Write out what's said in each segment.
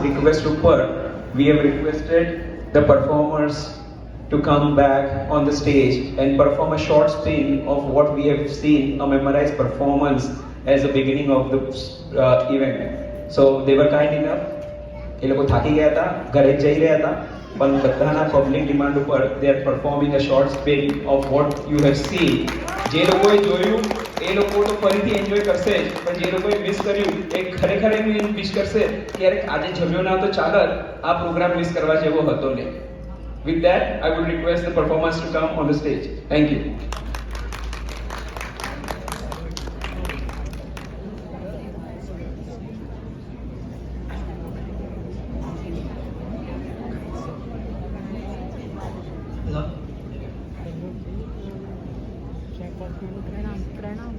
request ઉપર, we have requested the performers to come back on the stage and perform a short spin of what we have seen, a memorized performance as the beginning of the event. So they were kind enough. એ લોકો થાકી ગયા હતા, ઘરે જઈ રહ્યા હતા, પણ બધાના પબ્લિક ડિમાન્ડ ઉપર they are performing a short spin of what you have seen. જે લોકોએ જોયું એ લોકો તો ફરીથી એન્જોય કરશે જ, પણ જે લોકોએ મિસ કર્યું એ ખરેખર એમ મિસ કરશે કે યાર આજે જમ્યો ના તો ચાલત, આ પ્રોગ્રામ મિસ કરવા જેવો હતો ને. With that, I would request the performers to come on the stage. Thank you. પ્રણામ.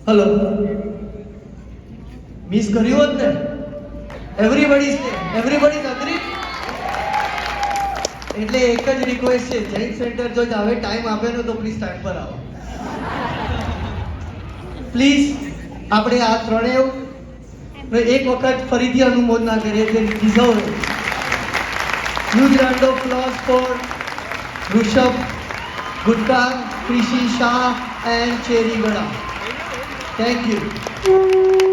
હલો મિસ કર્યું હોત ને એવરીબડી એવરીબડી અગ્રી એટલે એક જ રિક્વેસ્ટ છે જૈન સેન્ટર જો હવે ટાઈમ આપેલો તો પ્લીઝ ટાઈમ પર આવો પ્લીઝ આપણે આ ત્રણેય એક વખત ફરીથી અનુમોદના કરીએ જે deserve huge round of applause for Rishabh Gutka Krishi Shah and Cherry Gada thank you